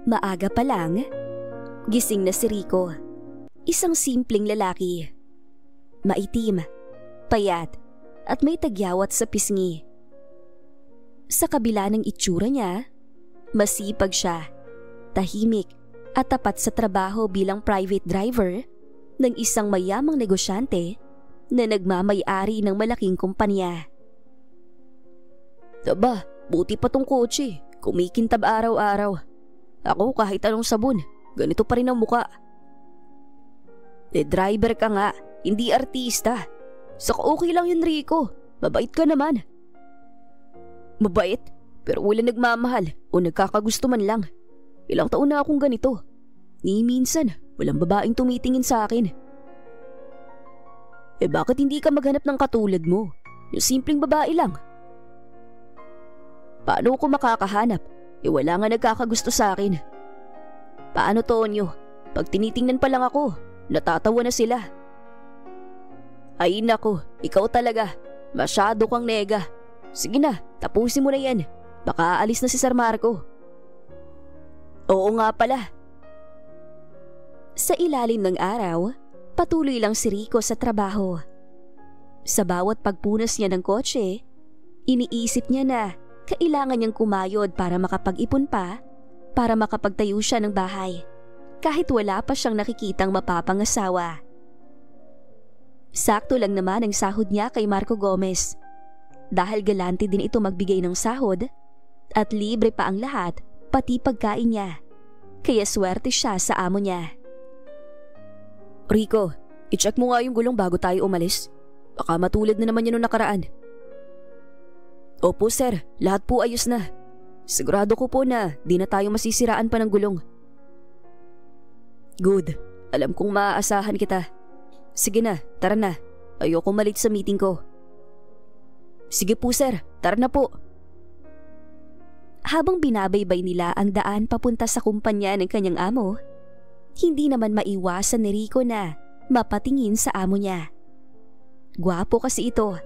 Maaga pa lang, gising na si Rico. Isang simpleng lalaki. Maitim, payat, at may tagyawat sa pisngi. Sa kabila ng itsura niya, masipag siya, tahimik at tapat sa trabaho bilang private driver ng isang mayamang negosyante na nagmamay-ari ng malaking kumpanya. Aba, buti pa tong kotse, kumikintab araw-araw. Ako kahit anong sabon, ganito pa rin ang muka. Driver ka nga, hindi artista. Saka okay lang yun, Rico. Mabait ka naman. Mabait? Pero wala nagmamahal o nagkakagusto man lang. Ilang taon na akong ganito. Ni minsan, walang babaeng tumitingin sa akin. Bakit hindi ka maghanap ng katulad mo? Yung simpleng babae lang. Paano ako makakahanap? Wala nga nagkakagusto sa akin. Paano, Tonyo? Pag tinitingnan pa lang ako, natatawa na sila. Ay nako, ikaw talaga. Masyado kang nega. Sige na, tapusin mo na yan. Baka aalis na si Sir Marco. Oo nga pala. Sa ilalim ng araw, patuloy lang si Rico sa trabaho. Sa bawat pagpunas niya ng kotse, iniisip niya na kailangan niyang kumayod para makapag-ipon pa, para makapagtayo siya ng bahay, kahit wala pa siyang nakikitang mapapangasawa. Sakto lang naman ang sahod niya kay Marco Gomez. Dahil galante din ito magbigay ng sahod at libre pa ang lahat, pati pagkain niya. Kaya swerte siya sa amo niya. Rico, i-check mo nga yung gulong bago tayo umalis. Baka matulad na naman yun nung nakaraan. Opo sir, lahat po ayos na. Sigurado ko po na di na tayo masisiraan pa ng gulong. Good, alam kong maaasahan kita. Sige na, tara na. Ayoko malit sa meeting ko. Sige po sir, tara na po. Habang binabaybay nila ang daan papunta sa kumpanya ng kanyang amo, hindi naman maiwasan ni Rico na mapatingin sa amo niya. Gwapo kasi ito,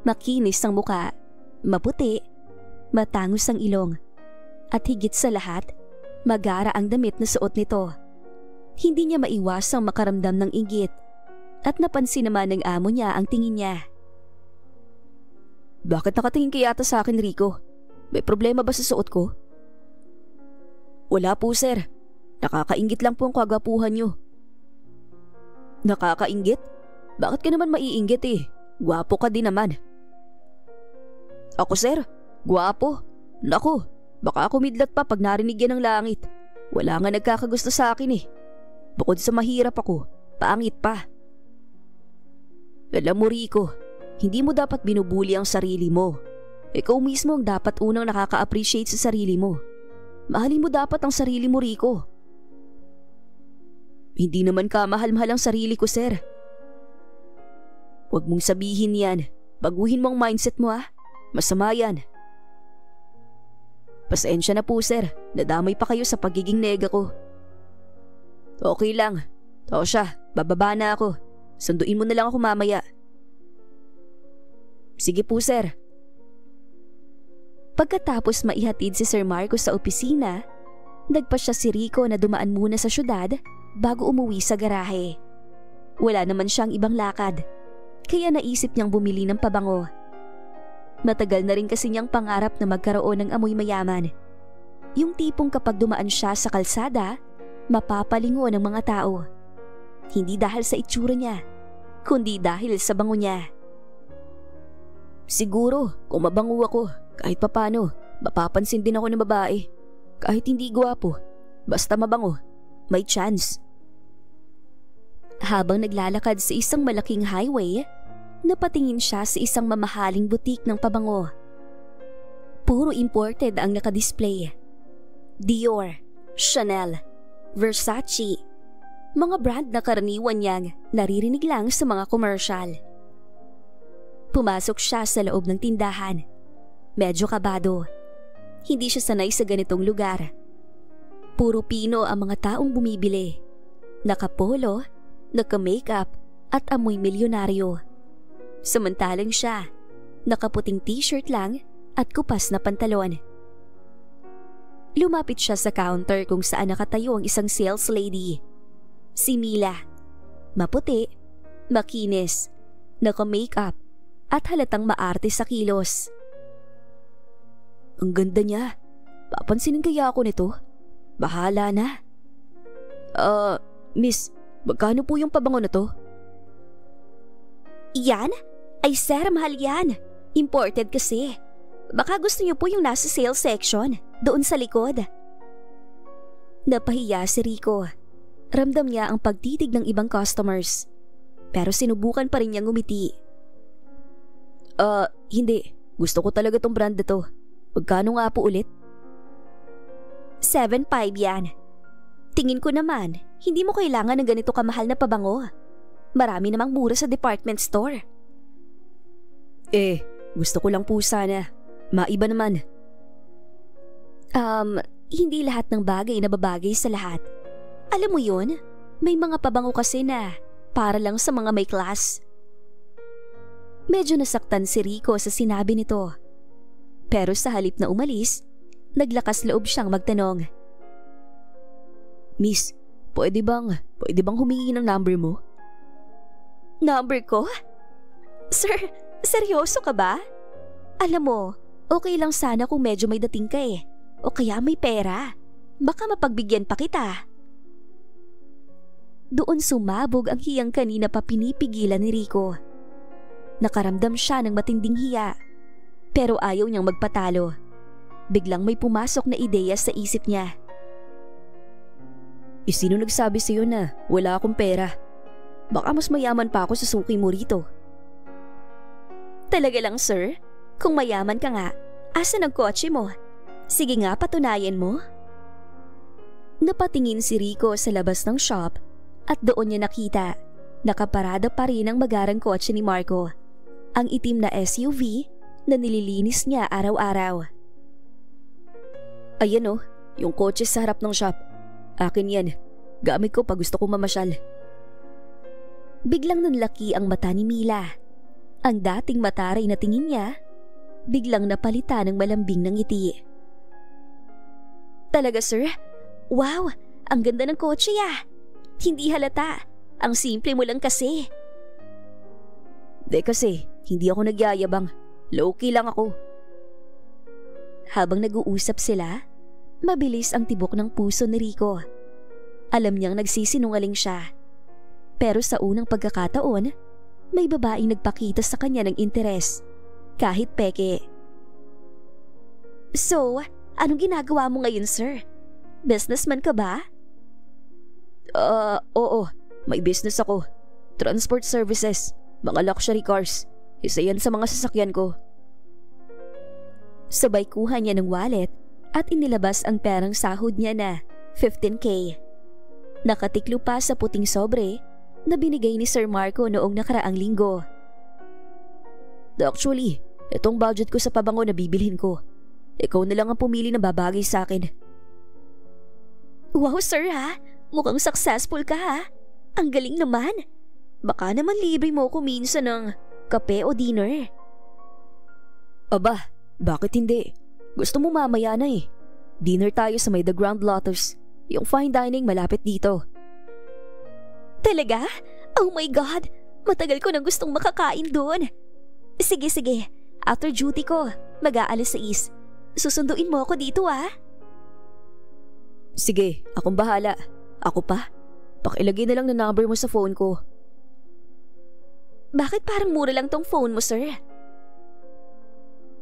makinis ang muka, maputi, matangos ang ilong, at higit sa lahat, magara ang damit na suot nito. Hindi niya maiwasang makaramdam ng inggit at napansin naman ng amo niya ang tingin niya. Bakit nakatingin ka yata sa akin, Rico? May problema ba sa suot ko? Wala po sir, nakakainggit lang po ang kagwapuhan niyo. Nakakainggit? Bakit ka naman maiinggit eh? Gwapo ka din naman. Ako sir, gwapo? Naku, baka ako midlat pa pag narinig yan ng langit. Wala nga nagkakagusto sa akin eh. Bukod sa mahirap ako, pangit pa. Alam mo Rico, hindi mo dapat binubuli ang sarili mo. Ikaw mismo ang dapat unang nakaka-appreciate sa sarili mo. Mahalin mo dapat ang sarili mo, Rico. Hindi naman ka mahal-mahal ang sarili ko, sir. Huwag mong sabihin yan. Baguhin mo ang mindset mo ah. Masama yan. Pasensya na po, sir. Nadamay pa kayo sa pagiging nega ko. Okay lang. Tosya, bababa na ako. Sunduin mo na lang ako mamaya. Sige po, sir. Pagkatapos maihatid si Sir Marco sa opisina, nagpa siya si Rico na dumaan muna sa syudad bago umuwi sa garahe. Wala naman siyang ibang lakad, kaya naisip niyang bumili ng pabango. Matagal na rin kasi niyang pangarap na magkaroon ng amoy mayaman. Yung tipong kapag dumaan siya sa kalsada, mapapalingo ng mga tao. Hindi dahil sa itsura niya, kundi dahil sa bango niya. Siguro, kung mabango ako, kahit papano, mapapansin din ako ng babae. Kahit hindi gwapo, basta mabango, may chance. Habang naglalakad sa isang malaking highway, napatingin siya sa isang mamahaling butik ng pabango. Puro imported ang nakadisplay. Dior, Chanel, Versace, mga brand na karaniwan niyang naririnig lang sa mga commercial. Pumasok siya sa loob ng tindahan. Medyo kabado. Hindi siya sanay sa ganitong lugar. Puro Pino ang mga taong bumibili. Nakapolo, naka-makeup at amoy milyonaryo. Samantalang siya, nakaputing t-shirt lang at kupas na pantalon. Lumapit siya sa counter kung saan nakatayo ang isang sales lady. Si Mila. Maputi, makinis, naka-makeup at halatang maarte sa kilos. Ang ganda niya. Papansinin kaya ako nito? Bahala na. Miss, magkano po yung pabango na to? Yan? Ay sir, mahal yan. Imported kasi. Baka gusto niyo po yung nasa sales section, doon sa likod. Napahiya si Rico. Ramdam niya ang pagtitig ng ibang customers. Pero sinubukan pa rin niyang ngumiti. Hindi. Gusto ko talaga tong brand na to. Magkano nga po ulit? 7.5 yan. Tingin ko naman, hindi mo kailangan ng ganito kamahal na pabango. Marami namang mura sa department store. Gusto ko lang po sana. Maiba naman. Hindi lahat ng bagay na babagay sa lahat. Alam mo yun, may mga pabango kasi na para lang sa mga may class. Medyo nasaktan si Rico sa sinabi nito. Pero sa halip na umalis, naglakas loob siyang magtanong. Miss, pwede bang humingi ng number mo? Number ko? Sir, seryoso ka ba? Alam mo, okay lang sana kung medyo may dating ka o kaya may pera. Baka mapagbigyan pa kita. Doon sumabog ang hiyang kanina pa pinipigilan ni Rico. Nakaramdam siya ng matinding hiya, pero ayaw niyang magpatalo. Biglang may pumasok na ideya sa isip niya. Sino nagsabi sa'yo na wala akong pera? Baka mas mayaman pa ako sa suki mo rito. Talaga lang sir? Kung mayaman ka nga, asan ang kotse mo? Sige nga, patunayan mo. Napatingin si Rico sa labas ng shop at doon niya nakita, nakaparada pa rin ang magarang kotse ni Marco. Ang itim na SUV na nililinis niya araw-araw. Ayan yung kotse sa harap ng shop. Akin yan. Gamit ko pag gusto ko mamasyal. Biglang nanlaki ang mata ni Mila. Ang dating mataray na tingin niya, biglang napalitan ng malambing ng ngiti. Talaga sir? Wow, ang ganda ng kotse Hindi halata. Ang simple mo lang kasi. Kasi, hindi ako nagyayabang. Low-key lang ako. Habang nag-uusap sila, mabilis ang tibok ng puso ni Rico. Alam niyang nagsisinungaling siya. Pero sa unang pagkakataon, may babaeng nagpakita sa kanya ng interes. Kahit peke. So, anong ginagawa mo ngayon, sir? Businessman ka ba? Oo. May business ako. Transport services. Mga luxury cars. Isa yan sa mga sasakyan ko. Sabay kuha niya ng wallet at inilabas ang perang sahod niya na 15K. Nakatiklo pa sa puting sobre na binigay ni Sir Marco noong nakaraang linggo. Actually, itong budget ko sa pabango na bibilhin ko. Ikaw na lang ang pumili na babagay sa akin. Wow sir mukhang successful ka Ang galing naman. Baka naman libre mo ko minsan ng kape o dinner. Aba, bakit hindi? Gusto mo mamaya na Dinner tayo sa may The Grand Lotus. Yung fine dining malapit dito. Talaga? Oh my God! Matagal ko nang gustong makakain doon. Sige. After duty ko, mag-aalis 6. Susunduin mo ako dito Sige, akong bahala. Ako pa? Pakilagay na lang na number mo sa phone ko. Bakit parang mura lang tong phone mo, sir?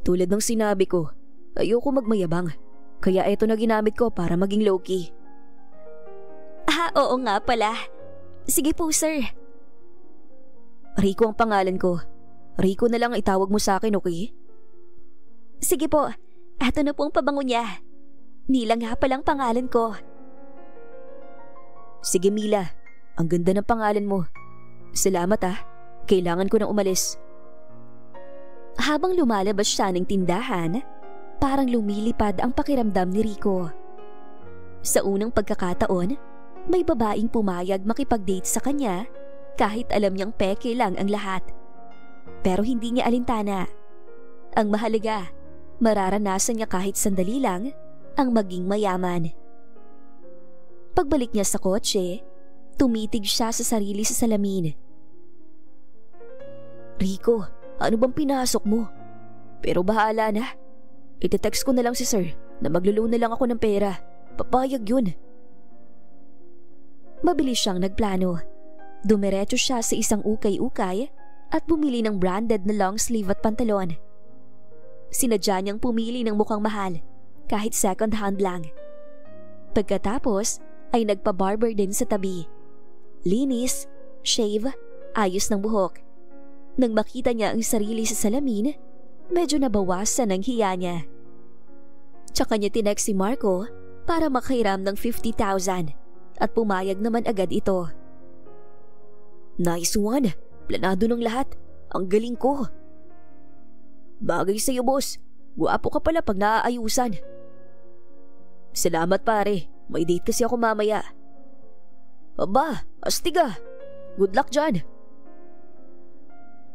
Tulad ng sinabi ko, ayoko magmayabang. Kaya eto na ginamit ko para maging low-key. Oo nga pala. Sige po, sir. Rico ang pangalan ko. Rico na lang ang itawag mo sa akin, okay? Sige po. Eto na po ang pabango niya. Nila nga palang pangalan ko. Sige Mila, ang ganda ng pangalan mo. Salamat Kailangan ko nang umalis. Habang lumalabas siya ng tindahan, parang lumilipad ang pakiramdam ni Rico. Sa unang pagkakataon, may babaeng pumayag makipag-date sa kanya kahit alam niyang peke lang ang lahat. Pero hindi niya alintana. Ang mahalaga, mararanasan niya kahit sandali lang ang maging mayaman. Pagbalik niya sa kotse, tumitig siya sa sarili sa salamin. Rico, ano bang pinasok mo? Pero bahala na. Ite-text ko na lang si sir na maglo-loan na lang ako ng pera. Papayag yun. Mabilis siyang nagplano. Dumiretso siya sa isang ukay-ukay at bumili ng branded na long sleeve at pantalon. Sinadya niyang pumili ng mukhang mahal, kahit second hand lang. Pagkatapos ay nagpa-barber din sa tabi. Linis, shave, ayos ng buhok. Nang makita niya ang sarili sa salamin, medyo nabawasan ang hiya niya. Tsaka niya tinext si Marco para makahiram ng 50,000 at pumayag naman agad ito. Nice one! Planado ng lahat. Ang galing ko. Bagay sa'yo, boss. Guwapo ka pala pag naaayusan. Salamat pare. May date kasi ako mamaya. Aba, astiga. Good luck dyan.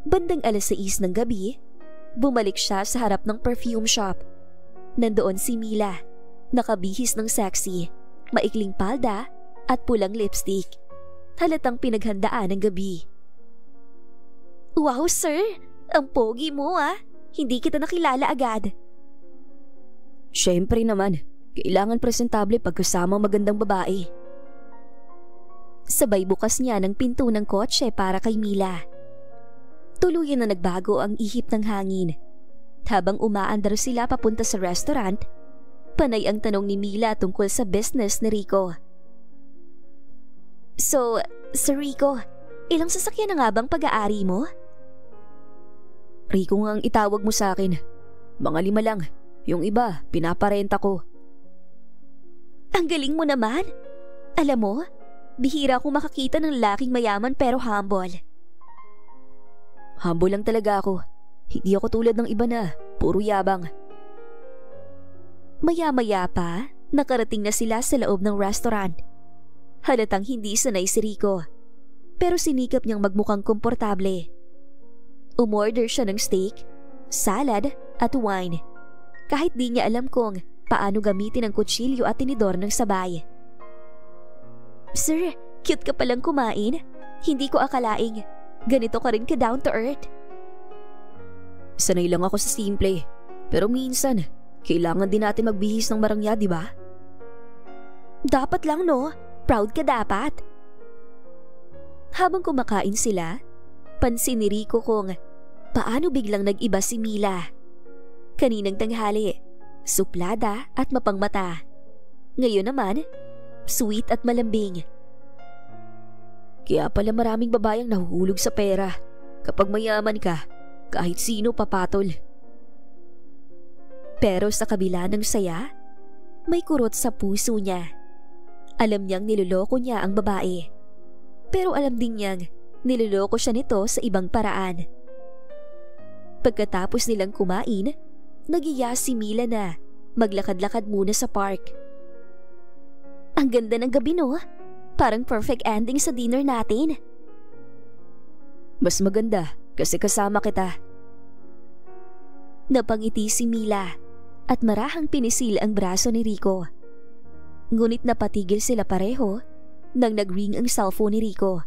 Bandang 6:00 ng gabi, bumalik siya sa harap ng perfume shop. Nandoon si Mila, nakabihis ng sexy, maikling palda at pulang lipstick. Halatang pinaghandaan ng gabi. Wow, sir! Ang pogi mo ah! Hindi kita nakilala agad. Siyempre naman, kailangan presentable pagkasama magandang babae. Sabay bukas niya ng pinto ng kotse para kay Mila. Tuluyan na nagbago ang ihip ng hangin. Habang umaandar sila papunta sa restaurant, panay ang tanong ni Mila tungkol sa business ni Rico. So, Sir Rico, ilang sasakyan na nga bang pag-aari mo? Rico nga ang itawag mo sa akin. Mga 5 lang. Yung iba, pinaparenta ko. Ang galing mo naman. Alam mo, bihira akong makakita ng lalaking mayaman pero humble. Humble lang talaga ako. Hindi ako tulad ng iba na puro yabang. Maya-maya pa, nakarating na sila sa loob ng restaurant. Halatang hindi sanay si Rico, pero sinikap niyang magmukhang komportable. Umorder siya ng steak, salad at wine, kahit di niya alam kung paano gamitin ang kutsilyo at tinidor ng sabay. Sir, cute ka palang kumain. Hindi ko akalaing ganito ka rin ka down to earth. Sanay lang ako sa simple, pero minsan kailangan din natin magbihis ng marangya, di ba? Dapat lang, no? Proud ka dapat. Habang kumakain sila, pansin ni Rico kung paano biglang nag-iba si Mila. Kaninang tanghali, suplada at mapangmata. Ngayon naman, sweet at malambing. Kaya pala maraming babayang nahuhulog sa pera. Kapag mayaman ka, kahit sino papatol. Pero sa kabila ng saya, may kurot sa puso niya. Alam niyang niloloko niya ang babae. Pero alam din niyang niloloko siya nito sa ibang paraan. Pagkatapos nilang kumain, nagiya si Mila na maglakad-lakad muna sa park. Ang ganda ng gabi, no? Parang perfect ending sa dinner natin. Mas maganda kasi kasama kita. Napangiti si Mila at marahang pinisil ang braso ni Rico. Ngunit napatigil sila pareho nang nag-ring ang cellphone ni Rico.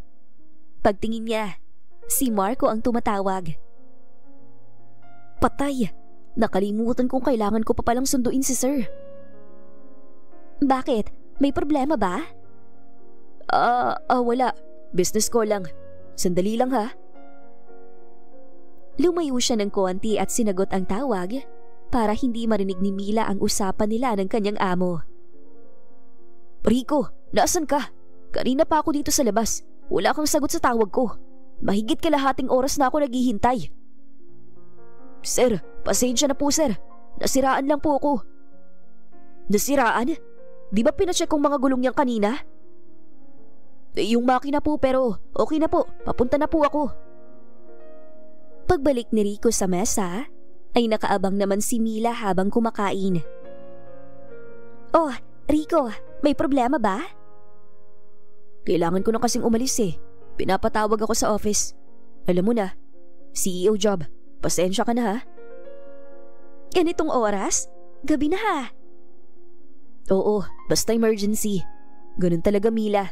Pagtingin niya, si Marco ang tumatawag. Patay! Nakalimutan kong kailangan ko pa palang sunduin si sir. Bakit? May problema ba? Wala. Business ko lang. Sandali lang ha. Lumayo siya ng konti at sinagot ang tawag para hindi marinig ni Mila ang usapan nila ng kanyang amo. Rico, naasan ka? Kanina pa ako dito sa labas. Wala kang sagot sa tawag ko. Mahigit kalahating oras na ako naghihintay. Sir, pasensya na po sir. Nasiraan lang po ako. Nasiraan? Di ba pinacheck kong mga gulong niyang kanina? Yung makina po pero okay na po. Papunta na po ako. Pagbalik ni Rico sa mesa, ay nakaabang naman si Mila habang kumakain. Oh, Rico, may problema ba? Kailangan ko na kasing umalis eh. Pinapatawag ako sa office. Alam mo na, CEO job. Pasensya ka na ha. Ganitong oras? Gabi na ha. Oo, basta emergency. Ganun talaga, Mila.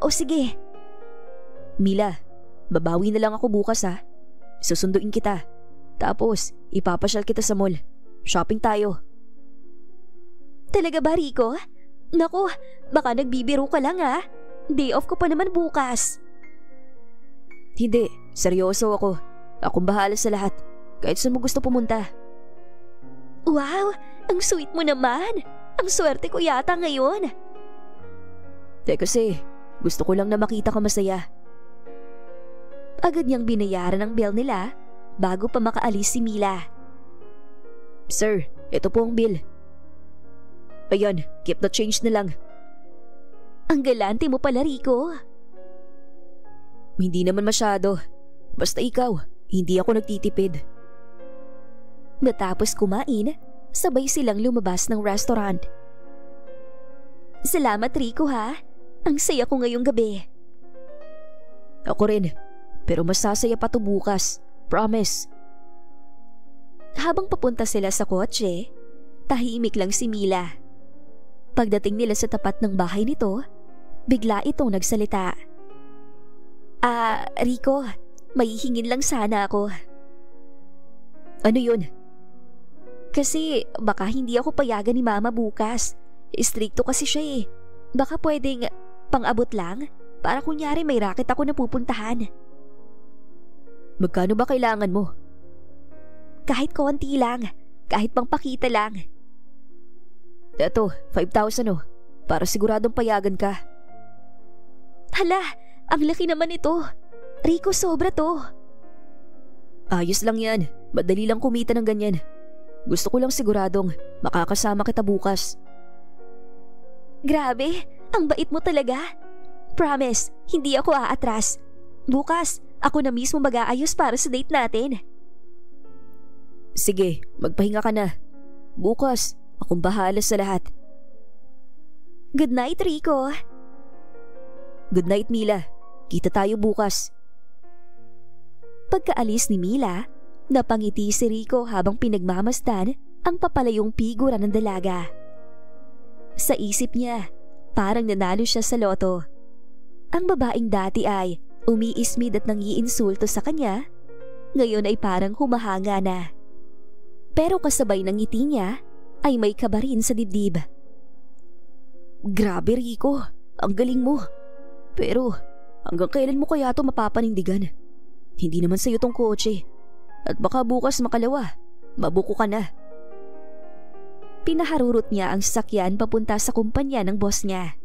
O sige. Mila, babawi na lang ako bukas ha. Susunduin kita. Tapos, ipapasyal kita sa mall. Shopping tayo. Talaga ba, Rico? Naku, baka nagbibiro ka lang ha. Day off ko pa naman bukas. Hindi, seryoso ako. Akong bahala sa lahat. Kahit saan mo gusto pumunta. Wow, ang sweet mo naman. Ang swerte ko yata ngayon. Kasi, gusto ko lang na makita ka masaya. Agad niyang binayaran ang bill nila bago pa makaalis si Mila. Sir, ito po ang bill. Ayan, keep the change na lang. Ang galante mo pala, Rico. Hindi naman masyado. Basta ikaw, hindi ako nagtitipid. Matapos kumain, sabay silang lumabas ng restaurant. Salamat, Rico ha. Ang saya ko ngayong gabi. Ako rin, pero mas sasaya pa to bukas. Promise. Habang papunta sila sa kotse, tahimik lang si Mila. Pagdating nila sa tapat ng bahay nito, bigla itong nagsalita. Rico, may hingin lang sana ako. Ano yun? Kasi baka hindi ako payagan ni Mama bukas. Istrikto kasi siya eh. Baka pwedeng pang-abot lang para kunyari may racket ako na pupuntahan. Magkano ba kailangan mo? Kahit konti lang. Kahit pangpakita lang. Eto, 5,000 oh. Para siguradong payagan ka. Hala, ang laki naman ito. Rico, sobra to. Ayos lang yan. Madali lang kumita ng ganyan. Gusto ko lang siguradong makakasama kita bukas. Grabe, ang bait mo talaga. Promise, hindi ako aatras. Bukas, ako na mismo mag-aayos para sa date natin. Sige, magpahinga ka na. Bukas, akong bahala sa lahat. Good night, Rico. Good night, Mila. Kita tayo bukas. Pagkaalis ni Mila, napangiti si Rico habang pinagmamasdan ang papalayong figura ng dalaga. Sa isip niya, parang nanalo siya sa loto. Ang babaeng dati ay umiismid at nangiinsulto sa kanya, ngayon ay parang humahanga na. Pero kasabay ng ngiti niya ay may kaba rin sa dibdib. Grabe, Rico, ang galing mo. Pero hanggang kailan mo kaya ito mapapanindigan? Hindi naman sa'yo tong kotse. At baka bukas makalawa, mabuko ka na. Pinaharurot niya ang sasakyan papunta sa kumpanya ng boss niya.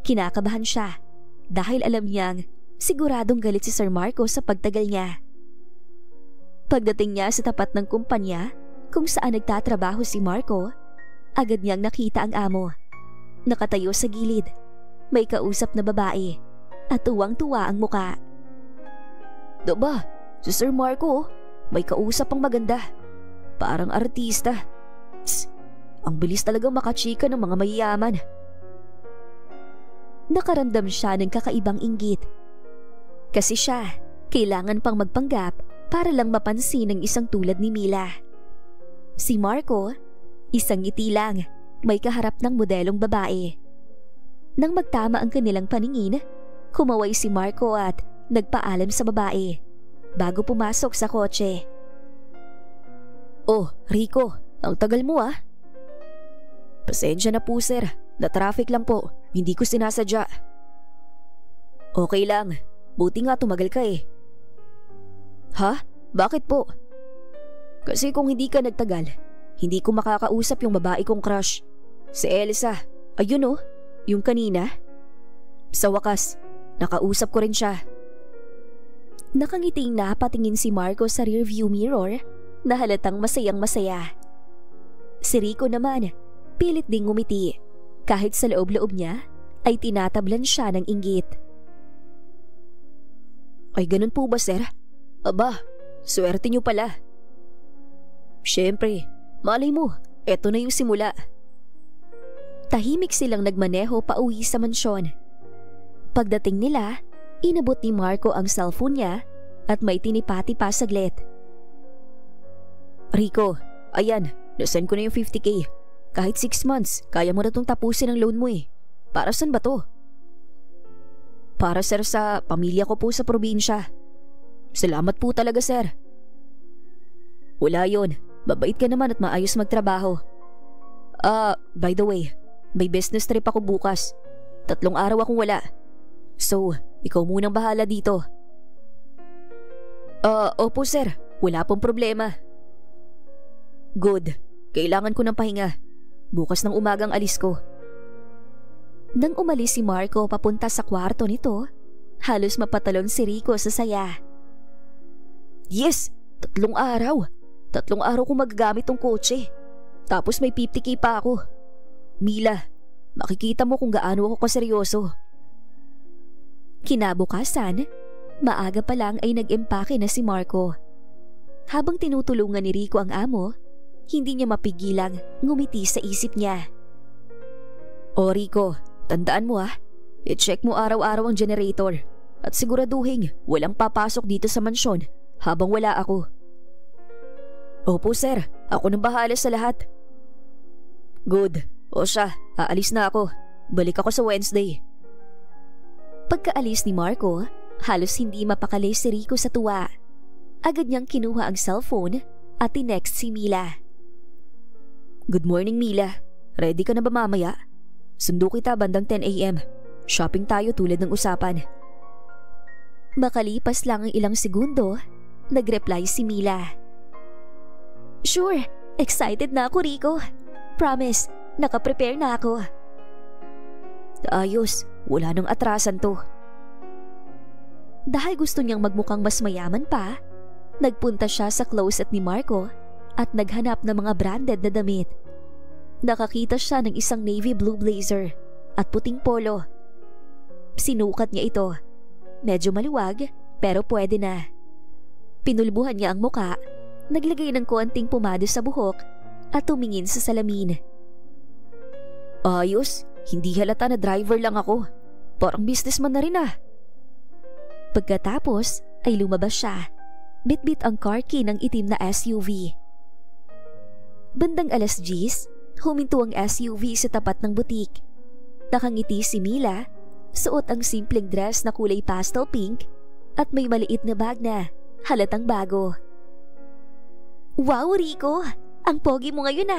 Kinakabahan siya dahil alam niyang siguradong galit si Sir Marco sa pagtagal niya. Pagdating niya sa tapat ng kumpanya kung saan nagtatrabaho si Marco, agad niyang nakita ang amo. Nakatayo sa gilid, may kausap na babae at tuwang-tuwa ang muka. Diba, si Sir Marco, may kausap ang maganda. Parang artista. Ang bilis talagang makachika ng mga mayayaman. Nakaramdam siya ng kakaibang inggit. Kasi siya, kailangan pang magpanggap para lang mapansin ng isang tulad ni Mila. Si Marco, isang ngiti lang, may kaharap ng modelong babae. Nang magtama ang kanilang paningin, kumaway si Marco at nagpaalam sa babae bago pumasok sa kotse. Oh, Rico, ang tagal mo ah. Pasensya na po sir, na-traffic lang po, hindi ko sinasadya. Okay lang, buti nga tumagal ka eh. Ha? Bakit po? Kasi kung hindi ka nagtagal, hindi ko makakausap yung babae kong crush. Si Elsa, ayun oh, yung kanina. Sa wakas, nakausap ko rin siya. Nakangiting napatingin si Marco sa rearview mirror na halatang masayang masaya. Si Rico naman, pilit ding ngumiti kahit sa loob-loob niya ay tinatablan siya ng inggit. Ay ganun po ba sir? Aba, swerte niyo pala. Siyempre, malay mo, eto na yung simula. Tahimik silang nagmaneho pauwi sa mansyon. Pagdating nila, inabot ni Marco ang cellphone niya at may tinipati pa saglit. Rico, ayan, nasend ko na yung 50K. Kahit 6 months, kaya mo na itong tapusin ang loan mo eh. Para saan ba to? Para sir sa pamilya ko po sa probinsya. Salamat po talaga sir. Wala yon. Babait ka naman at maayos magtrabaho. By the way, may business trip ako bukas. 3 araw akong wala. So, ikaw munang bahala dito. Opo sir. Wala pong problema. Good. Kailangan ko ng pahinga. Bukas ng umagang alis ko. Nang umalis si Marco papunta sa kwarto nito, halos mapatalon si Rico sa saya. Yes! 3 araw. 3 araw ko magagamit tong kotse. Tapos may 50K pa ako. Mila, makikita mo kung gaano ako kaseryoso. Kinabukasan, maaga pa lang ay nag-empake na si Marco. Habang tinutulungan ni Rico ang amo, hindi niya mapigilang ngumiti sa isip niya. O Rico, tandaan mo i-check mo araw-araw ang generator at siguraduhin walang papasok dito sa mansyon habang wala ako. Opo sir, ako nang bahala sa lahat. Good, o siya, aalis na ako. Balik ako sa Wednesday. Pagkaalis ni Marco, halos hindi mapakali si Rico sa tuwa. Agad niyang kinuha ang cellphone at tinext si Mila. Good morning Mila, ready ka na ba mamaya? Sundo kita bandang 10 AM. Shopping tayo tulad ng usapan. Makalipas lang ang ilang segundo, nag-reply si Mila. Sure, excited na ako Rico. Promise, nakaprepare na ako. Ayos, wala nang atrasan to. Dahil gusto niyang magmukhang mas mayaman pa, nagpunta siya sa closet ni Marco at naghanap ng mga branded na damit. Nakakita siya ng isang navy blue blazer at puting polo. Sinukat niya ito. Medyo maluwag pero pwede na. Pinulbuhan niya ang muka, naglagay ng konting pumado sa buhok at tumingin sa salamin. Ayos, hindi halata na driver lang ako. Parang businessman na rin Pagkatapos ay lumabas siya. Bitbit ang car key ng itim na SUV. Bandang 10:00, huminto ang SUV sa tapat ng butik. Nakangiti si Mila, suot ang simpleng dress na kulay pastel pink at may maliit na bag na halatang bago. Wow Rico, ang pogi mo ngayon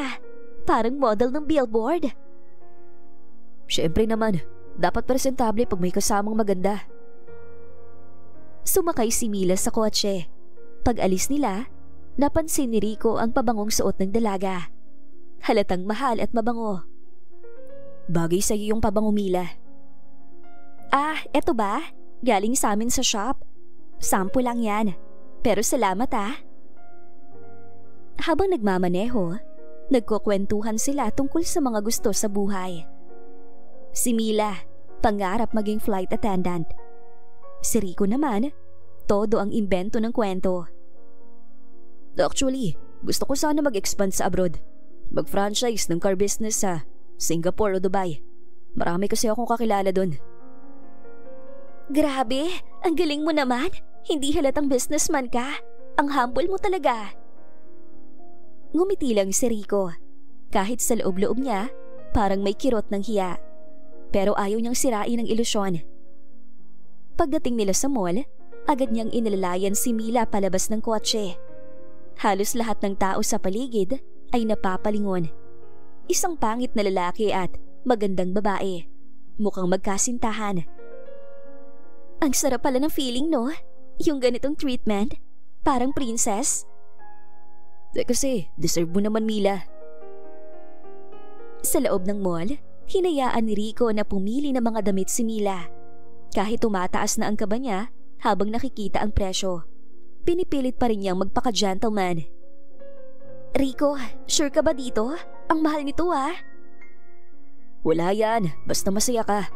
Parang model ng billboard. Siyempre naman, dapat presentable pag may kasamang maganda. Sumakay si Mila sa kotse. Pag-alis nila, napansin ni Rico ang pabangong suot ng dalaga. Halatang mahal at mabango. Bagay sa iyo yung pabango Mila. Eto ba? Galing sa amin sa shop. Sample lang yan. Pero salamat Habang nagmamaneho, nagkukwentuhan sila tungkol sa mga gusto sa buhay. Si Mila, pangarap maging flight attendant. Si Rico naman, todo ang imbento ng kwento. Actually, gusto ko sana mag-expand sa abroad. Mag-franchise ng car business sa Singapore o Dubai. Marami kasi akong kakilala doon. Grabe, ang galing mo naman. Hindi halatang businessman ka. Ang humble mo talaga. Ngumiti lang si Rico. Kahit sa loob-loob niya, parang may kirot ng hiya. Pero ayaw niyang sirain ang ilusyon. Pagdating nila sa mall, agad niyang inilalayan si Mila palabas ng kotse. Halos lahat ng tao sa paligid ay napapalingon. Isang pangit na lalaki at magandang babae. Mukhang magkasintahan. Ang sarap pala ng feeling, no? Yung ganitong treatment, parang princess. Kasi deserve mo naman Mila. Sa loob ng mall, hinayaan ni Rico na pumili ng mga damit si Mila. Kahit tumataas na ang kaba niya habang nakikita ang presyo, pinipilit pa rin niyang magpaka-gentleman. Rico, sure ka ba dito? Ang mahal nito Wala yan, basta masaya ka.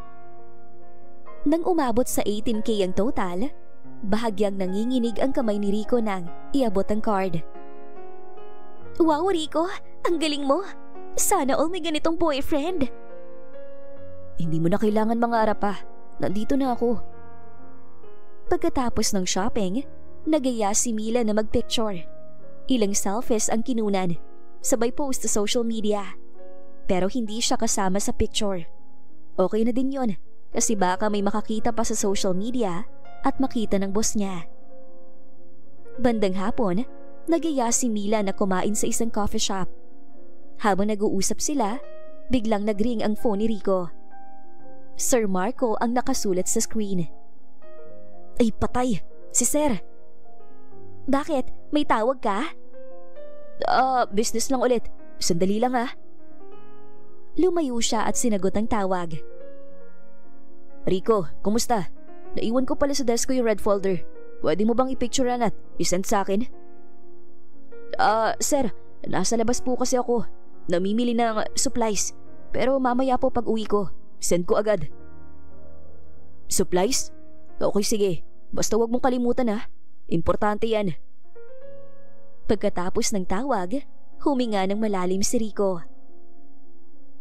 Nang umabot sa 18K ang total, bahagyang nanginginig ang kamay ni Rico nang iabot ang card. Wow Rico, ang galing mo. Sana all may ganitong boyfriend. Hindi mo na kailangan mangarap Nandito na ako. Pagkatapos ng shopping, nagaya si Mila na magpicture. Ilang selfies ang kinunan, sabay post sa social media. pero hindi siya kasama sa picture. Okay na din yon kasi baka may makakita pa sa social media at makita ng boss niya. Bandang hapon, nag-iya si Mila na kumain sa isang coffee shop. Habang nag-uusap sila, biglang nag-ring ang phone ni Rico. Sir Marco ang nakasulat sa screen. Ay patay, si Sir. Bakit? May tawag ka? Business lang ulit. Sandali lang ha. Lumayo siya at sinagot ang tawag. Rico, kumusta? Naiwan ko pala sa desk ko yung red folder. Pwede mo bang i-picturean at i-send sa akin? Sir, nasa labas po kasi ako. Namimili ng supplies. Pero mamaya po pag uwi ko, send ko agad. Supplies? Okay sige, basta wag mong kalimutan ha. Importante yan. Pagkatapos ng tawag, huminga ng malalim si Rico.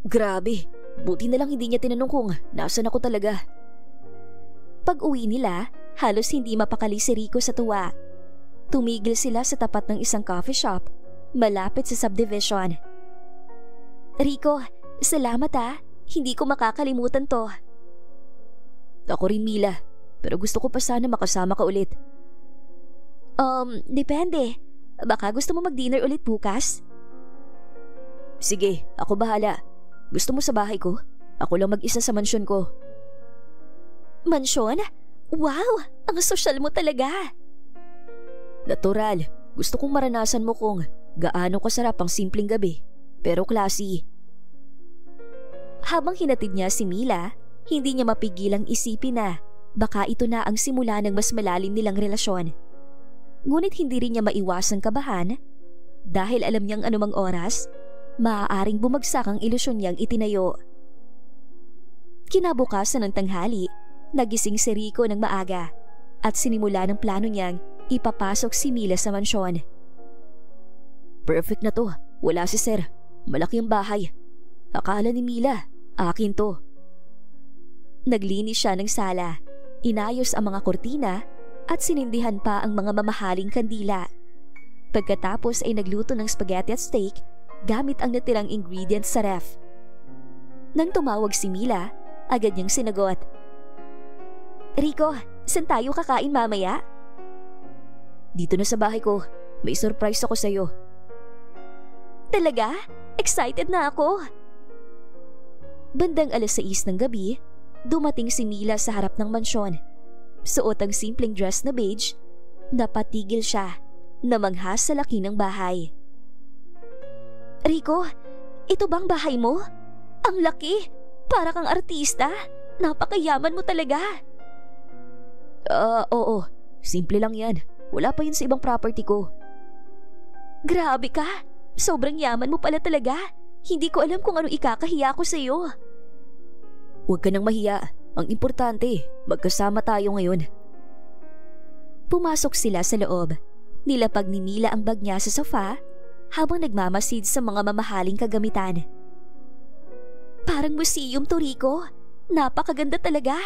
Grabe, buti na lang hindi niya tinanong kung nasan ako talaga. Pag uwi nila, halos hindi mapakali si Rico sa tuwa. Tumigil sila sa tapat ng isang coffee shop, malapit sa subdivision. Rico, salamat ha. Hindi ko makakalimutan to. Ako rin Mila, pero gusto ko pa sana makasama ka ulit. Depende. Baka gusto mo mag-dinner ulit bukas? Sige, ako bahala. Gusto mo sa bahay ko? Ako lang mag-isa sa mansyon ko. Mansyon? Wow! Ang sosyal mo talaga! Natural. Gusto kong maranasan mo kung gaano kasarap ang simpleng gabi, pero classy. Habang hinatid niya si Mila, hindi niya mapigilang isipin na baka ito na ang simula ng mas malalim nilang relasyon. Ngunit hindi rin niya maiwasang kabahan dahil alam niyang anumang oras, maaaring bumagsak ang ilusyon niyang itinayo. Kinabukasan ng tanghali, nagising si Rico ng maaga at sinimula ng plano niyang ipapasok si Mila sa mansyon. Perfect na to. Wala si Sir. Malaki ang bahay. Akala ni Mila, akin to. Naglinis siya ng sala, inayos ang mga kortina at sinindihan pa ang mga mamahaling kandila. Pagkatapos ay nagluto ng spaghetti at steak gamit ang natirang ingredients sa ref. Nang tumawag si Mila, agad niyang sinagot. Rico, saan tayo kakain mamaya? Dito na sa bahay ko. May surprise ako sa'yo. Talaga? Excited na ako. Bandang 6:00 ng gabi, dumating si Mila sa harap ng mansyon. Suot ang simpleng dress na beige, napatigil siya, namangha sa laki ng bahay. Rico, ito bang bahay mo? Ang laki! Para kang artista! Napakayaman mo talaga! Oo. Simple lang yan. Wala pa yun sa ibang property ko. Grabe ka! Sobrang yaman mo pala talaga. Hindi ko alam kung ano ikakahiya ko sa'yo. Huwag ka nang mahiya. Ang importante, magkasama tayo ngayon. Pumasok sila sa loob. Nilapag ni Mila ang bag niya sa sofa habang nagmamasid sa mga mamahaling kagamitan. Parang museum to, Rico. Napakaganda talaga.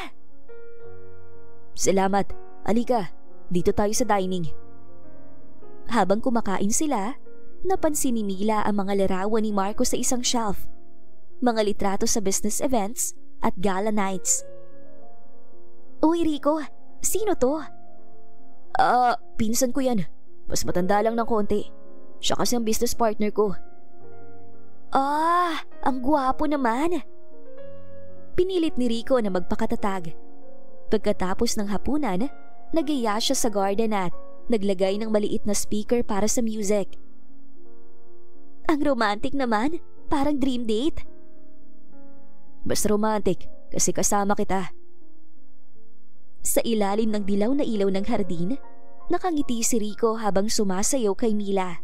Salamat. Alika, dito tayo sa dining. Habang kumakain sila, napansin ni Mila ang mga larawan ni Marco sa isang shelf. Mga litrato sa business events at gala nights. Uy Rico, sino to? Pinsan ko yan. Mas matanda lang ng konti. Siya kasi ang business partner ko. Ang gwapo naman. Pinilit ni Rico na magpakatatag. Pagkatapos ng hapunan, nag-iya siya sa garden at naglagay ng maliit na speaker para sa music. Ang romantic naman, parang dream date. Mas romantic kasi kasama kita. Sa ilalim ng dilaw na ilaw ng hardin, nakangiti si Rico habang sumasayaw kay Mila.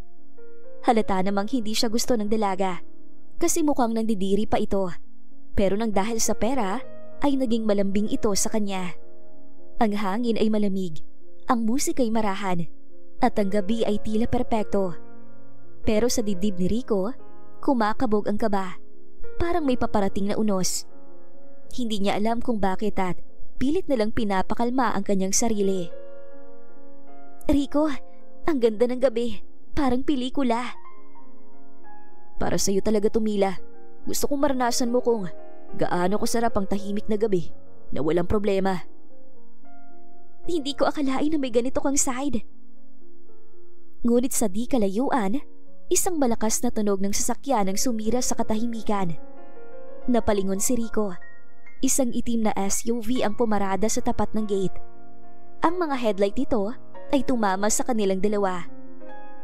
Halata namang hindi siya gusto ng dalaga kasi mukhang nandidiri pa ito. Pero nang dahil sa pera ay naging malambing ito sa kanya. Ang hangin ay malamig, ang musika ay marahan, at ang gabi ay tila perpekto. Pero sa dibdib ni Rico, kumakabog ang kaba, parang may paparating na unos. Hindi niya alam kung bakit at pilit na lang pinapakalma ang kanyang sarili. Rico, ang ganda ng gabi, parang pelikula. Para sa'yo talaga to, Mila. Gusto kong maranasan mo kung gaano ko sarap ang tahimik na gabi na walang problema. Hindi ko akalain na may ganito kang side. Ngunit sa di kalayuan, isang malakas na tunog ng sasakyan ang sumira sa katahimikan. Napalingon si Rico. Isang itim na SUV ang pumarada sa tapat ng gate. Ang mga headlight nito ay tumama sa kanilang dalawa.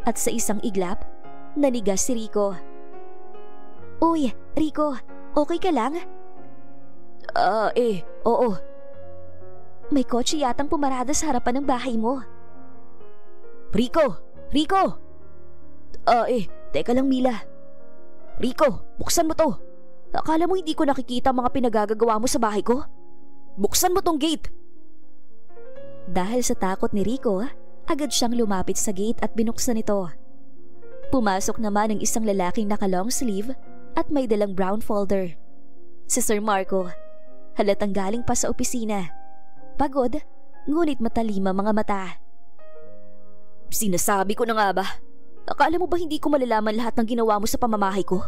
At sa isang iglap, nanigas si Rico. Uy, Rico, okay ka lang? Oo. May kotse yatang pumarada sa harapan ng bahay mo. Rico! Teka lang Mila. Rico, buksan mo to. Akala mo hindi ko nakikita mga pinagagagawa mo sa bahay ko? Buksan mo tong gate! Dahil sa takot ni Rico, agad siyang lumapit sa gate at binuksan ito. Pumasok naman ang isang lalaking naka-long sleeve at may dalang brown folder. Si Sir Marco, halatang galing pa sa opisina. Pagod, ngunit matalima mga mata. Sinasabi ko na nga ba? Akala mo ba hindi ko malalaman lahat ng ginawa mo sa pamamahay ko?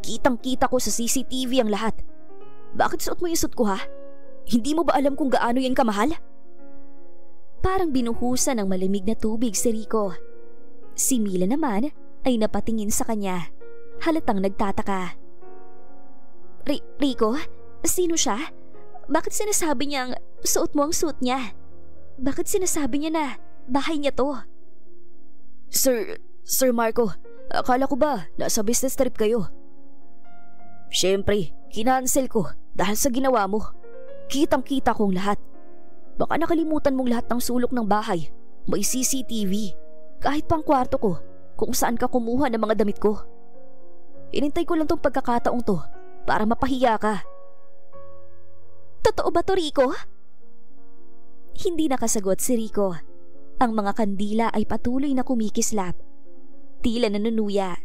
Kitang-kita ko sa CCTV ang lahat. Bakit suot mo yung suit ko ha? Hindi mo ba alam kung gaano yan kamahal? Parang binuhusan ng malamig na tubig si Rico. Si Mila naman ay napatingin sa kanya. Halatang nagtataka. Rico, sino siya? Bakit sinasabi niyang suot mo ang suit niya? Bakit sinasabi niya na bahay niya to? Sir Marco, akala ko ba nasa business trip kayo? Siyempre, kinansel ko dahil sa ginawa mo. Kitang-kita kong lahat. Baka nakalimutan mong lahat ng sulok ng bahay. May CCTV. Kahit pang kwarto ko kung saan ka kumuha ng mga damit ko. Inintay ko lang tong pagkakataong to para mapahiya ka. Totoo ba to, Rico? Hindi nakasagot si Rico. Ang mga kandila ay patuloy na kumikislap. Tila nanunuya.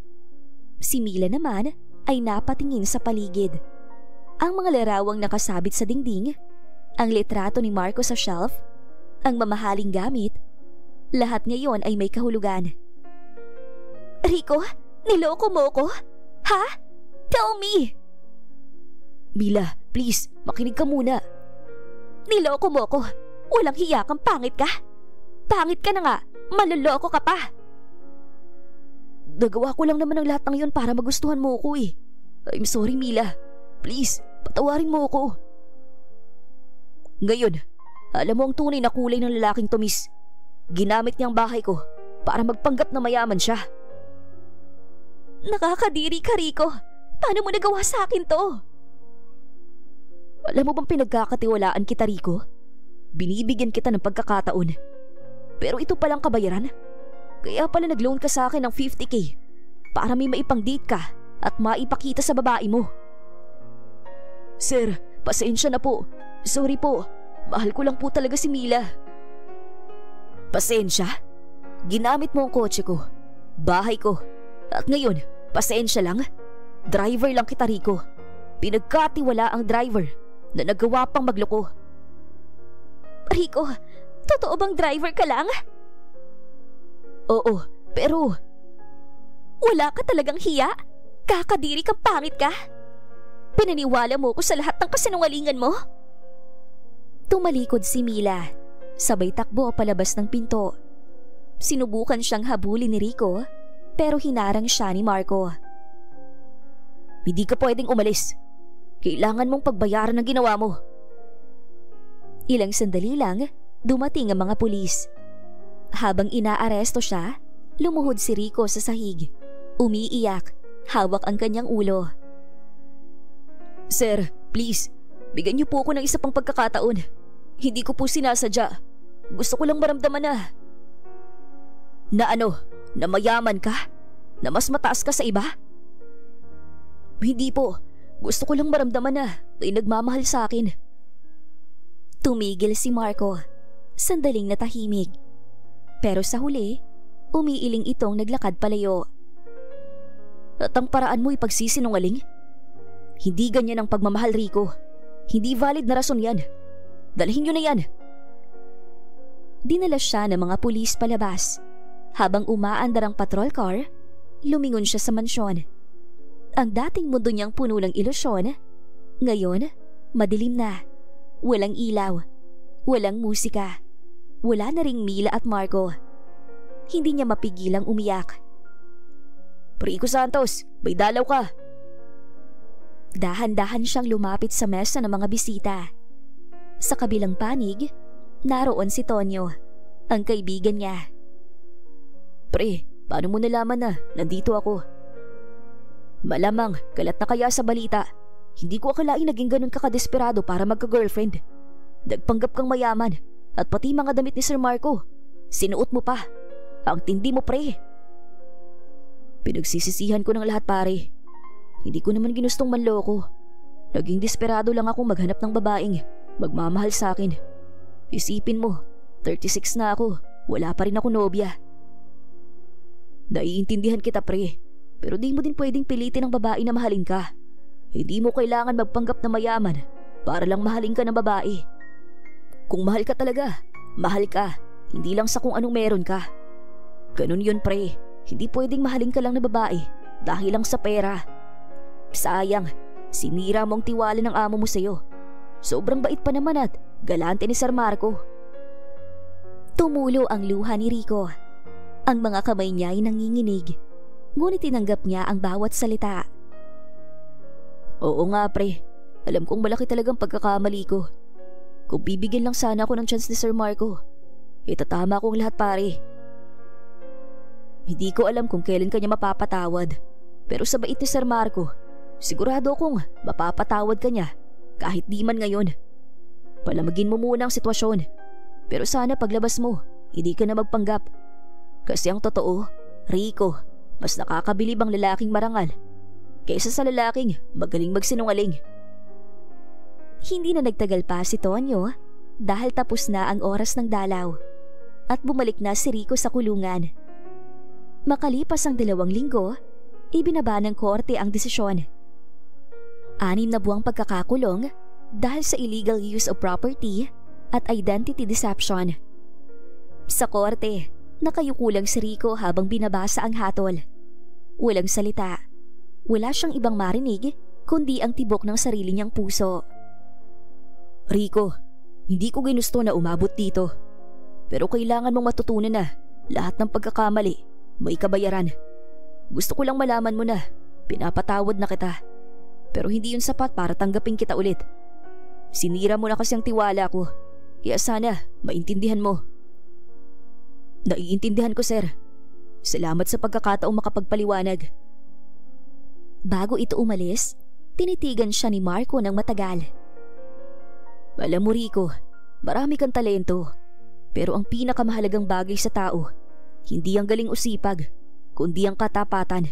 Si Mila naman ay napatingin sa paligid. Ang mga larawang nakasabit sa dingding, ang litrato ni Marco sa shelf, ang mamahaling gamit, lahat ngayon ay may kahulugan. Rico, niloko mo ko? Ha? Tell me! Mila, please, makinig ka muna. Niloko mo ko? Walang hiya kang pangit ka? Pangit ka na nga, maloloko ka pa. Nagawa ko lang naman ang lahat ng yun para magustuhan mo ko eh. I'm sorry Mila, please, patawarin mo ako. Ngayon, alam mo ang tunay na kulay ng lalaking to, miss. Ginamit niya ang bahay ko para magpanggap na mayaman siya. Nakakadiri ka, Rico. Paano mo nagawa sa akin to? Alam mo bang pinagkakatiwalaan kita, Rico? Binibigyan kita ng pagkakataon. Pero ito palang kabayaran. Kaya pala nag-loan ka sa akin ng 50K para may maipang-date ka at maipakita sa babae mo. Sir, pasensya na po. Sorry po. Mahal ko lang po talaga si Mila. Pasensya? Ginamit mo ang kotse ko, bahay ko, at ngayon, pasensya lang? Driver lang kita, Rico. Pinagkatiwala ang driver na nagawa pang magloko. Rico, totoo bang driver ka lang? Oo, pero... Wala ka talagang hiya? Kakadiri kang pangit ka? Pinaniwala mo ko sa lahat ng kasinungalingan mo? Tumalikod si Mila. Sabay takbo palabas ng pinto. Sinubukan siyang habulin ni Rico, pero hinarang siya ni Marco. Hindi ka pwedeng umalis. Kailangan mong pagbayaran ng ginawa mo. Ilang sandali lang, dumating ang mga pulis. Habang inaaresto siya, lumuhod si Rico sa sahig. Umiiyak, hawak ang kanyang ulo. Sir, please, bigyan niyo po ako ng isa pang pagkakataon. Hindi ko po sinasadya. Gusto ko lang maramdaman na... Na ano? Na mayaman ka? Na mas mataas ka sa iba? Hindi po. Gusto ko lang maramdaman na may nagmamahal sa akin. Tumigil si Marco. Sandaling natahimik. Pero sa huli, umiiling itong naglakad palayo. At ang paraan mo ipagsisinungaling? Hindi ganyan ang pagmamahal, Rico. Hindi valid na rason yan. Dalhin nyo na yan. Dinala siya ng mga pulis palabas. Habang umaandar ang patrol car, lumingon siya sa mansyon. Ang dating mundo niyang puno ng ilusyon, ngayon, madilim na. Walang ilaw, walang musika, wala na ring Mila at Marco. Hindi niya mapigilang umiyak. Rico Santos, may dalaw ka. Dahan-dahan siyang lumapit sa mesa ng mga bisita. Sa kabilang panig, naroon si Tonyo, ang kaibigan niya. Pre, paano mo nalaman na nandito ako? Malamang kalat na kaya sa balita. Hindi ko akalain naging ganun ka kadesperado para magka-girlfriend. Nagpanggap kang mayaman at pati mga damit ni Sir Marco. Sinuot mo pa. Ang tindi mo, pre. Pinagsisisihan ko ng lahat, pare. Hindi ko naman ginustong manloko. Naging desperado lang akong maghanap ng babaeng magmamahal sa akin. Isipin mo, 36 na ako. Wala pa rin ako nobya. Naiintindihan kita, pre. Pero di mo din pwedeng pilitin ang babae na mahalin ka. Hindi mo kailangan magpanggap na mayaman para lang mahalin ka ng babae. Kung mahal ka talaga, mahal ka. Hindi lang sa kung anong meron ka. Ganun yun, pre. Hindi pwedeng mahalin ka lang na babae dahil lang sa pera. Sayang, sinira mo ang tiwala ng amo mo sa'yo. Sobrang bait pa naman at galante ni Sir Marco. Tumulo ang luha ni Rico. Ang mga kamay niya ay nanginginig, ngunit tinanggap niya ang bawat salita. Oo nga, pre. Alam kong malaki talagang pagkakamali ko. Kung bibigyan lang sana ako ng chance ni Sir Marco, itatama ko ang lahat, pare. Hindi ko alam kung kailan kanya mapapatawad. Pero sa bait ni Sir Marco, sigurado akong mapapatawad ka niya kahit di man ngayon. Palamagin mo muna ang sitwasyon. Pero sana paglabas mo, hindi ka na magpanggap. Kasi ang totoo, Rico, mas nakakabilib ang lalaking marangal kaysa sa lalaking magaling magsinungaling. Hindi na nagtagal pa si Tonyo dahil tapos na ang oras ng dalaw at bumalik na si Rico sa kulungan. Makalipas ang 2 linggo, ibinaba ng korte ang desisyon. 6 na buwang pagkakakulong dahil sa illegal use of property at identity deception. Sa korte, nakayuko lang si Rico habang binabasa ang hatol. Walang salita. Wala siyang ibang marinig kundi ang tibok ng sarili niyang puso. Rico, hindi ko ginusto na umabot dito. Pero kailangan mong matutunan na lahat ng pagkakamali may kabayaran. Gusto ko lang malaman mo na pinapatawad na kita. Pero hindi yun sapat para tanggapin kita ulit. Sinira mo na kasi ang tiwala ko. Kaya sana maintindihan mo. Naiintindihan ko, sir. Salamat sa pagkakataong makapagpaliwanag. Bago ito umalis, tinitigan siya ni Marco ng matagal. Alam mo, Rico, marami kang talento. Pero ang pinakamahalagang bagay sa tao, hindi ang galing o sipag, kundi ang katapatan.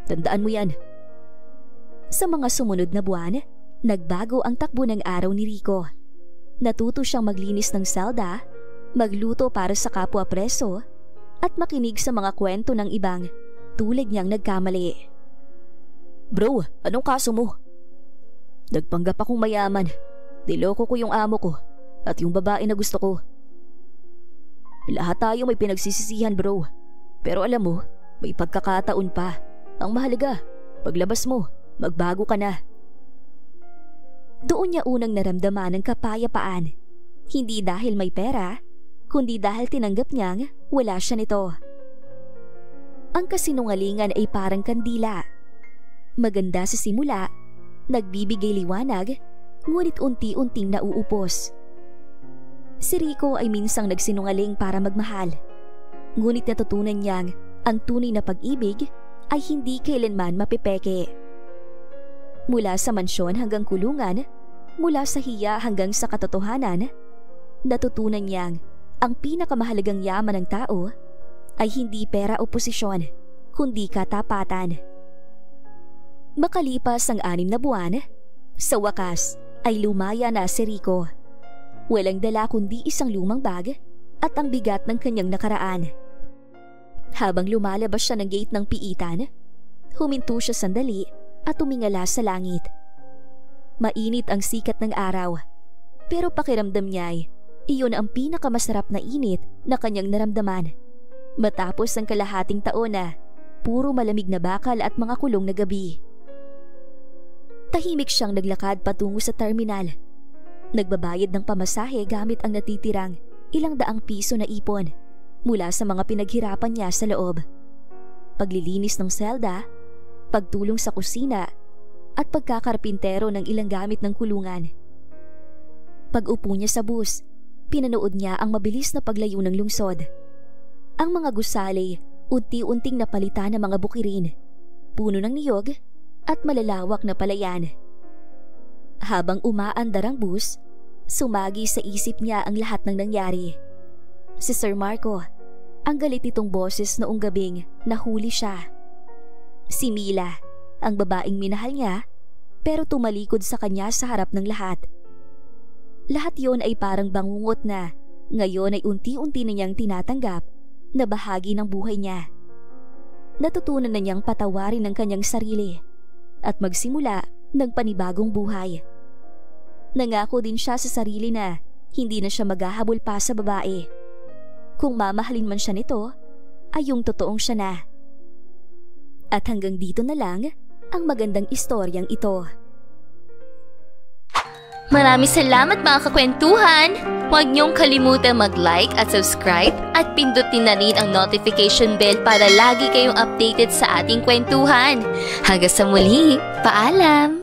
Tandaan mo yan. Sa mga sumunod na buwan, nagbago ang takbo ng araw ni Rico. Natuto siyang maglinis ng selda, magluto para sa kapwa preso, at makinig sa mga kwento ng ibang tulad niyang nagkamali. Bro, anong kaso mo? Nagpanggap akong mayaman. Niloko ko yung amo ko at yung babae na gusto ko. Lahat tayo may pinagsisisihan, bro. Pero alam mo, may pagkakataon pa. Ang mahalaga, paglabas mo, magbago ka na. Doon niya unang naramdaman ng kapayapaan. Hindi dahil may pera, kundi dahil tinanggap niyang wala siya nito. Ang kasinungalingan ay parang kandila. Maganda sa simula, nagbibigay liwanag, ngunit unti-unting nauupos. Si Rico ay minsang nagsinungaling para magmahal. Ngunit natutunan niyang ang tunay na pag-ibig ay hindi kailanman mapipeke. Mula sa mansyon hanggang kulungan, mula sa hiya hanggang sa katotohanan, natutunan niyang ang pinakamahalagang yaman ng tao ay hindi pera o posisyon, kundi katapatan. Makalipas ang 6 na buwan, sa wakas ay lumaya na si Rico. Walang dala kundi isang lumang bag at ang bigat ng kanyang nakaraan. Habang lumalabas siya ng gate ng piitan, huminto siya sandali at tumingala sa langit. Mainit ang sikat ng araw, pero pakiramdam niya ay iyon ang pinakamasarap na init na kanyang naramdaman. Matapos ang kalahating taon na puro malamig na bakal at mga kulong na gabi. Tahimik siyang naglakad patungo sa terminal. Nagbabayad ng pamasahe gamit ang natitirang ₱100 na ipon mula sa mga pinaghirapan niya sa loob. Paglilinis ng selda, pagtulong sa kusina, at pagkakarpintero ng ilang gamit ng kulungan. Pag-upo niya sa bus, pinanood niya ang mabilis na paglayo ng lungsod. Ang mga gusali, unti-unting napalitan ng mga bukirin, puno ng niyog at malalawak na palayan. Habang umaandar ang bus, sumagi sa isip niya ang lahat ng nangyari. Si Sir Marco, ang galit nitong boses noong gabing nahuli siya. Si Mila, ang babaeng minahal niya pero tumalikod sa kanya sa harap ng lahat. Lahat yon ay parang bangungot na ngayon ay unti-unti na niyang tinatanggap na bahagi ng buhay niya. Natutunan na niyang patawarin ang kanyang sarili at magsimula ng panibagong buhay. Nangako din siya sa sarili na hindi na siya maghahabol pa sa babae. Kung mamahalin man siya nito, ay yung totoong siya na. At hanggang dito na lang ang magandang istoryang ito. Maraming salamat mga kakwentuhan! Huwag niyong kalimutan mag-like at subscribe at pindutin na rin ang notification bell para lagi kayong updated sa ating kwentuhan. Hanggang sa muli, paalam!